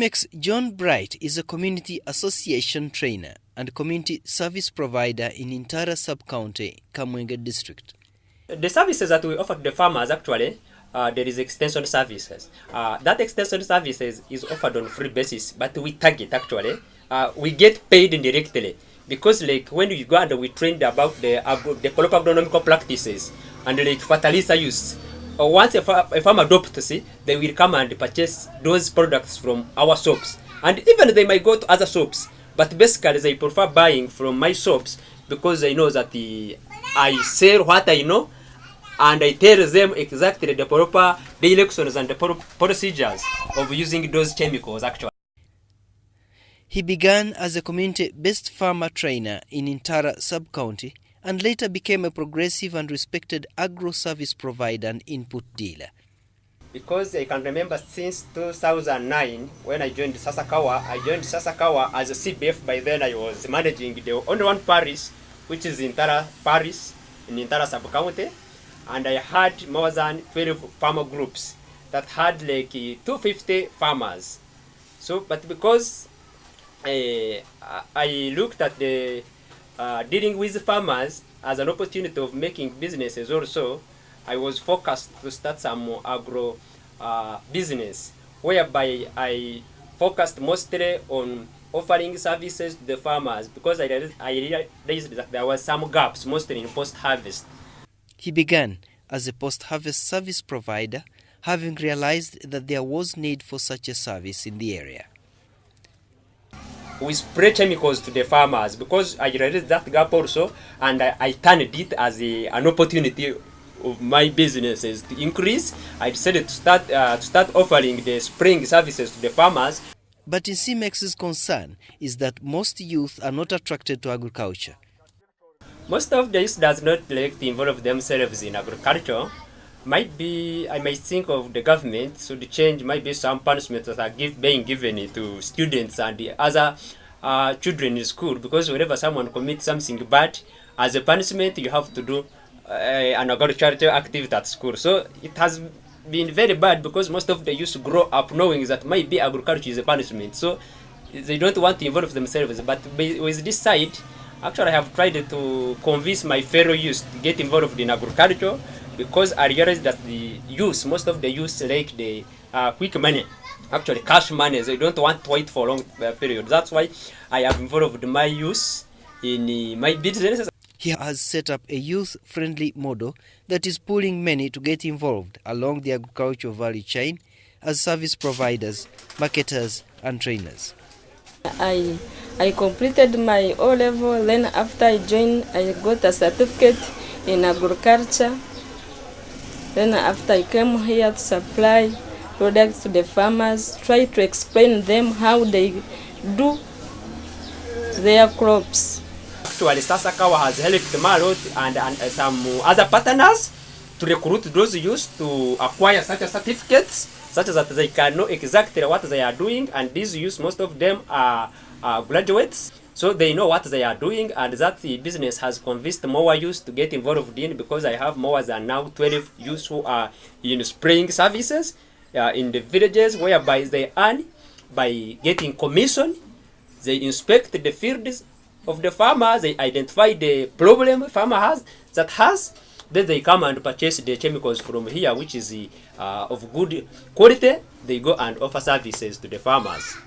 Nsimex John Bright is a community association trainer and community service provider in Intara sub-county, Kamwenge district. The services that we offer to the farmers actually, there is extension services. That extension services is offered on free basis, but we target actually. We get paid indirectly because like when you go and we trained about the local agronomical practices and like fertilizer use. Once a farmer adopts it, they will come and purchase those products from our shops. And even they might go to other shops, but basically they prefer buying from my shops because they know that I sell what I know and I tell them exactly the proper directions and the procedures of using those chemicals actually. He began as a community-based farmer trainer in Intara sub-county and later became a progressive and respected agro-service provider and input dealer. Because I can remember since 2009 when I joined Sasakawa, as a CBF. By then I was managing the only one parish, which is Intara Parish in Intara sub-county, and I had more than 12 farmer groups that had like 250 farmers. So, but because I looked at the dealing with farmers as an opportunity of making businesses also, I was focused to start some agro business, whereby I focused mostly on offering services to the farmers because I realized that there were some gaps, mostly in post-harvest. He began as a post-harvest service provider, having realized that there was need for such a service in the area. We spray chemicals to the farmers because I realized that gap also, and I turned it as an opportunity of my businesses to increase. I decided to start offering the spraying services to the farmers. But Nsimex's concern is that most youth are not attracted to agriculture. Most of the youth does not like to involve themselves in agriculture. I might think of the government should change maybe some punishments that are being given to students and the other children in school, because whenever someone commits something bad, as a punishment you have to do an agricultural activity at school. So it has been very bad because most of the youth grow up knowing that maybe agriculture is a punishment. So they don't want to involve themselves. But with this side, actually I have tried to convince my fellow youth to get involved in agriculture, because I realized that the youth, most of the youth like the quick money, actually cash money. They don't want to wait for a long period. That's why I have involved my youth in my businesses. He has set up a youth-friendly model that is pulling many to get involved along the agricultural value chain as service providers, marketers and trainers. I completed my O-level, then after I joined, I got a certificate in agriculture. Then after I came here to supply products to the farmers, try to explain them how they do their crops. Actually, Sasakawa has helped them a lot and some other partners to recruit those youth to acquire such certificates, such that they can know exactly what they are doing. And these youth, most of them are graduates. So they know what they are doing, and that the business has convinced more youth to get involved in, because I have more than now 12 youth who are in spraying services in the villages, whereby they earn by getting commission. They inspect the fields of the farmer, they identify the problem the farmer has, then they come and purchase the chemicals from here, which is of good quality. They go and offer services to the farmers.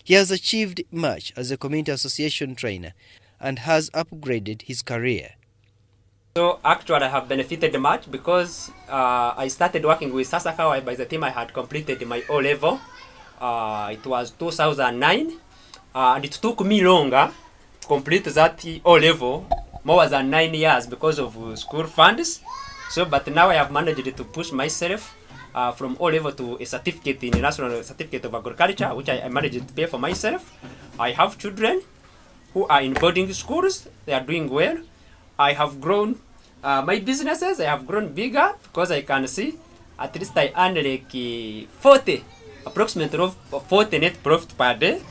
He has achieved much as a community association trainer and has upgraded his career. So actually I have benefited much because I started working with Sasakawa by the time I had completed my O-level. It was 2009 and it took me longer to complete that O-level, more than 9 years, because of school funds. So but now I have managed to push myself from O-level to a certificate in a National Certificate of Agriculture, which I managed to pay for myself. I have children who are in boarding schools. They are doing well. I have grown my businesses. I have grown bigger because I can see at least I earn like approximately 40 net profit per day,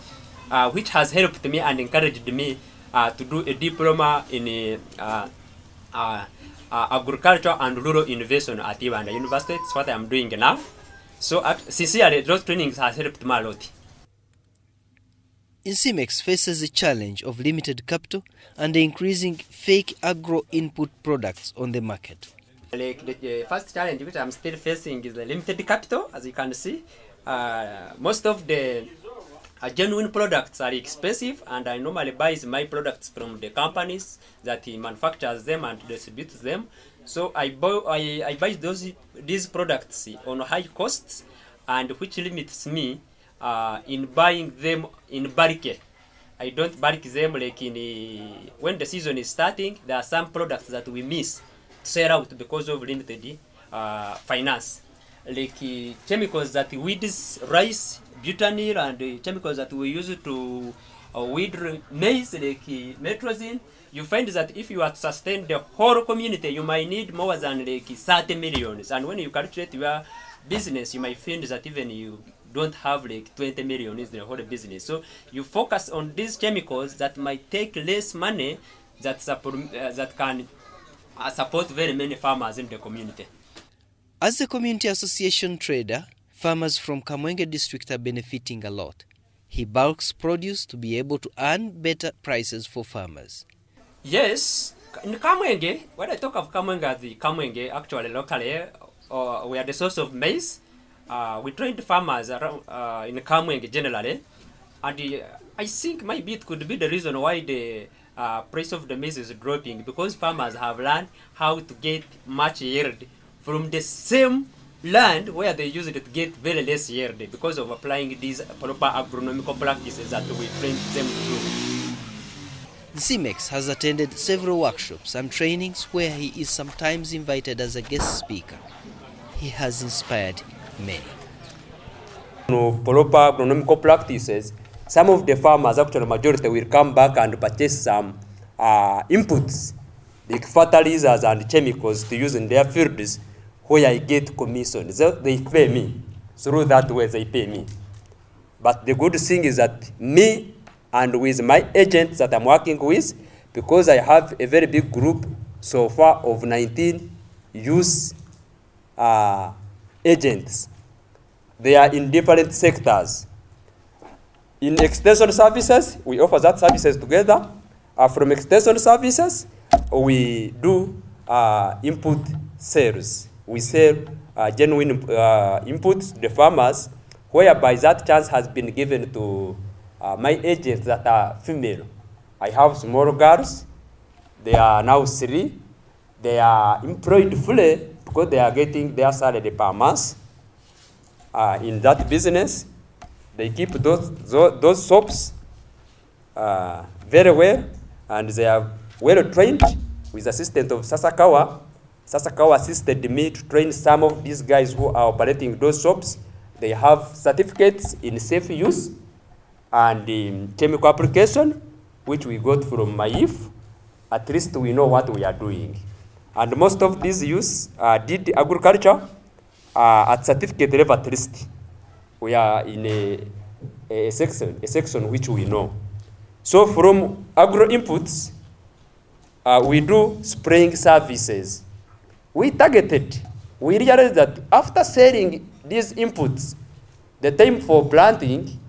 which has helped me and encouraged me to do a diploma in agriculture and rural innovation at Uganda University. It's what I'm doing now. So sincerely, those trainings has helped me a lot. Nsimex faces the challenge of limited capital and the increasing fake agro input products on the market. Like the first challenge which I'm still facing is the limited capital. As you can see, most of the genuine products are expensive, and I normally buy my products from the companies that manufactures them and distributes them. So I buy these products on high costs, and which limits me in buying them in bulk. I don't bulk them like when the season is starting. There are some products that we miss to sell out because of limited finance, like chemicals that weed rice, butanyl, and chemicals that we use to weed maize, like metrozine. You find that if you are to sustain the whole community, you might need more than like 30 millions. And when you calculate your business, you might find that even you don't have like 20 million in the whole business. So you focus on these chemicals that might take less money, that can support very many farmers in the community. As a community association trader, farmers from Kamwenge district are benefiting a lot. He bulks produce to be able to earn better prices for farmers. Yes, in Kamwenge, when I talk of Kamwenge as the Kamwenge, actually locally, we are the source of maize. We trained farmers around in Kamwenge generally, and I think maybe it could be the reason why the price of the maize is dropping, because farmers have learned how to get much yield from the same land where they use it to get very less yield because of applying these proper agronomical practices that we train them to do. Nsimex has attended several workshops and trainings where he is sometimes invited as a guest speaker. He has inspired many. Proper agronomical practices, some of the farmers, actually majority, will come back and purchase some inputs like fertilizers and chemicals to use in their fields, where I get commission. So they pay me. Through that way they pay me. But the good thing is that me and with my agents that I'm working with, because I have a very big group so far of 19 youth agents. They are in different sectors. In extension services, we offer that services together. From extension services, we do input sales. We sell genuine inputs to the farmers, whereby that chance has been given to my agents that are female. I have small girls. They are now 3. They are employed fully because they are getting their salary per month in that business. They keep those soaps very well, and they are well trained with the assistance of Sasakawa. Sasakawa assisted me to train some of these guys who are operating those soaps. They have certificates in safe use and in chemical application, which we got from MAIF. At least we know what we are doing. And most of these youths did agriculture at certificate level at least. We are in a section which we know. So from agro inputs, we do spraying services. We targeted. We realized that after selling these inputs, the time for planting,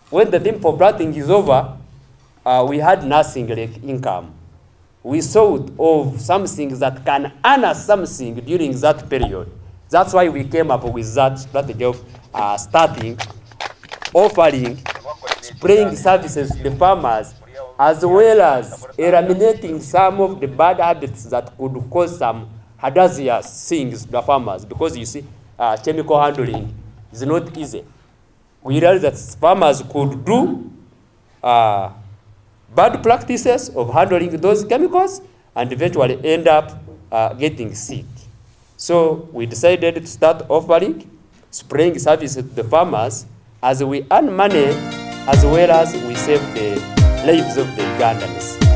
when the time for planting is over, we had nothing like income. We thought of something that can earn us something during that period. That's why we came up with that strategy of starting, offering, spraying services to the farmers, as well as eliminating some of the bad habits that could cause some hazardous things to the farmers. Because you see, chemical handling is not easy. We realized that farmers could do bad practices of handling those chemicals and eventually end up getting sick. So we decided to start offering spraying services to the farmers, as we earn money as well as we save the lives of the Ugandans.